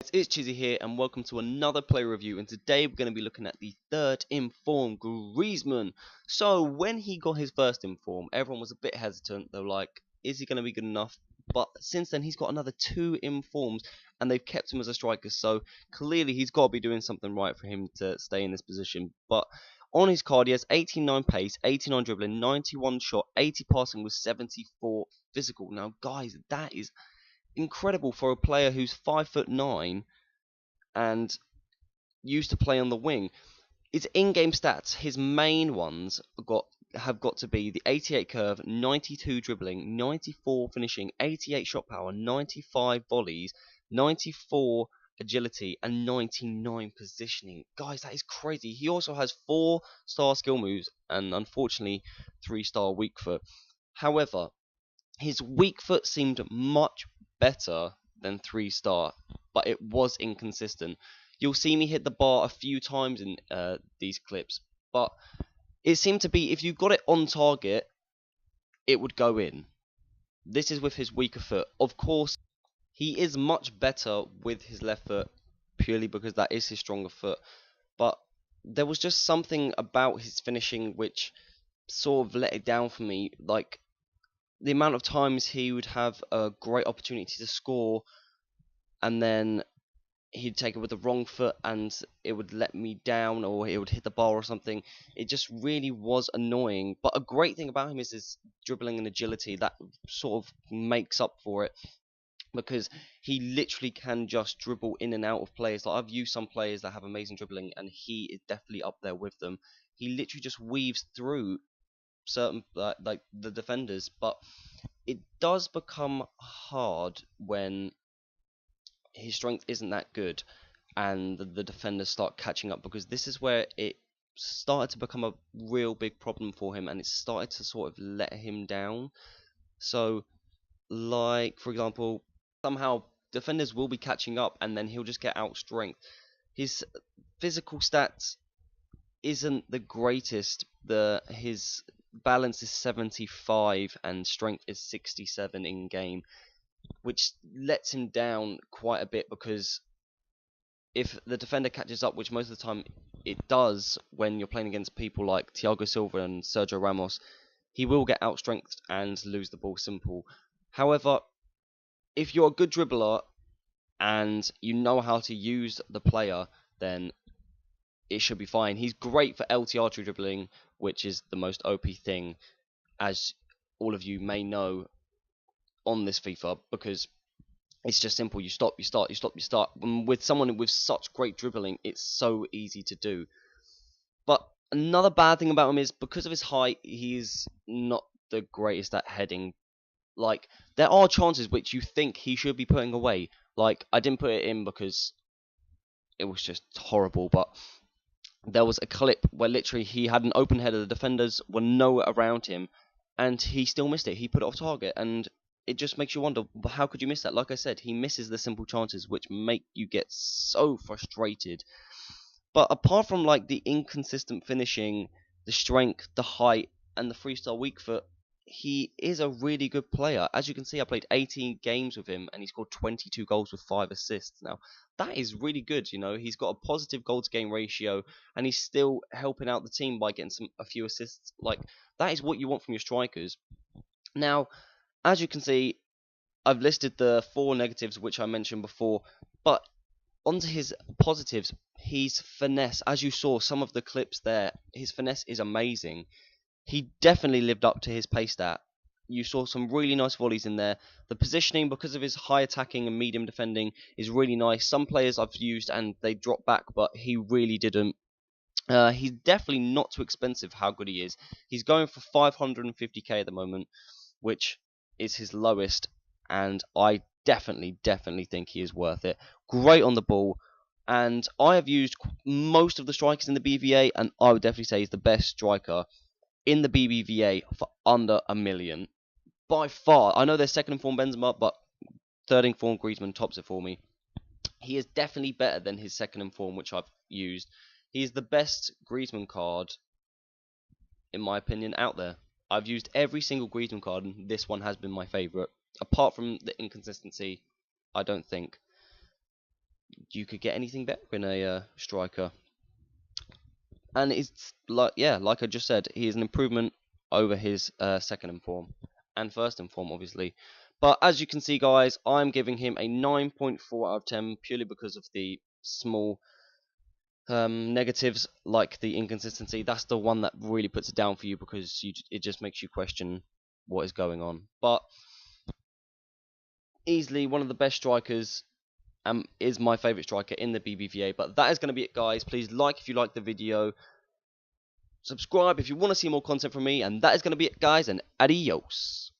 It's Chizzy here and welcome to another player review, and today we're going to be looking at the third inform Griezmann. So when he got his first inform, everyone was a bit hesitant. They were like, is he going to be good enough? But since then he's got another two informs and they've kept him as a striker, so clearly he's got to be doing something right for him to stay in this position. But on his card he has 89 pace, 89 dribbling, 91 shot, 80 passing with 74 physical. Now guys, that is incredible for a player who's 5'9" and used to play on the wing. His in-game stats, his main ones have got to be the 88 curve, 92 dribbling, 94 finishing, 88 shot power, 95 volleys, 94 agility, and 99 positioning. Guys, that is crazy. He also has 4-star skill moves and unfortunately 3-star weak foot. However, his weak foot seemed much better than 3-star, but it was inconsistent. You'll see me hit the bar a few times in these clips, but it seemed to be if you got it on target, it would go in. This is with his weaker foot. Of course, he is much better with his left foot purely because that is his stronger foot, but there was just something about his finishing which sort of let it down for me. Like, the amount of times he would have a great opportunity to score and then he'd take it with the wrong foot and it would let me down, or it would hit the bar or something. It just really was annoying. But a great thing about him is his dribbling and agility that sort of makes up for it, because he literally can just dribble in and out of players. Like, I've used some players that have amazing dribbling and he is definitely up there with them. He literally just weaves through certain like the defenders, but it does become hard when his strength isn't that good and the defenders start catching up, because this is where it started to become a real big problem for him and it started to sort of let him down. So, like, for example, somehow defenders will be catching up and then he'll just get out strength. His physical stats isn't the greatest. His balance is 75 and strength is 67 in game, which lets him down quite a bit, because if the defender catches up, which most of the time it does when you're playing against people like Thiago Silva and Sergio Ramos, he will get outstrengthed and lose the ball simple. However, if you're a good dribbler and you know how to use the player, then it should be fine. He's great for LTR dribbling, which is the most OP thing, as all of you may know on this FIFA, because it's just simple. You stop, you start, you stop, you start. And with someone with such great dribbling, it's so easy to do. But another bad thing about him is because of his height, he's not the greatest at heading. Like, there are chances which you think he should be putting away. Like, I didn't put it in because it was just horrible, but there was a clip where literally he had an open header, the defenders were nowhere around him, and he still missed it. He put it off target, and it just makes you wonder, how could you miss that? Like I said, he misses the simple chances, which make you get so frustrated. But apart from like the inconsistent finishing, the strength, the height, and the 3-star weak foot, he is a really good player. As you can see, I played 18 games with him and he scored 22 goals with 5 assists. Now, that is really good, you know. He's got a positive goal to game ratio and he's still helping out the team by getting a few assists. Like, that is what you want from your strikers. Now, as you can see, I've listed the 4 negatives which I mentioned before, but onto his positives. His finesse, as you saw some of the clips there, his finesse is amazing. He definitely lived up to his pace stat. You saw some really nice volleys in there. The positioning, because of his high attacking and medium defending, is really nice. Some players I've used and they drop back, but he really didn't. He's definitely not too expensive how good he is. He's going for 550k at the moment, which is his lowest, and I definitely think he is worth it. Great on the ball, and I have used most of the strikers in the BVA, and I would definitely say he's the best striker in the BBVA for under $1 million. By far. I know there's second inform Benzema, but third inform Griezmann tops it for me. He is definitely better than his second inform, which I've used. He is the best Griezmann card, in my opinion, out there. I've used every single Griezmann card, and this one has been my favourite. Apart from the inconsistency, I don't think. you could get anything better in a striker. And it's like, yeah, like I just said, he is an improvement over his second in form and first in form, obviously. But as you can see, guys, I'm giving him a 9.4 out of 10 purely because of the small negatives, like the inconsistency. That's the one that really puts it down for you, because it just makes you question what is going on. But easily one of the best strikers, is my favourite striker in the BBVA. But that is going to be it, guys. Please like if you like the video, subscribe if you want to see more content from me, and that is going to be it, guys, and adios.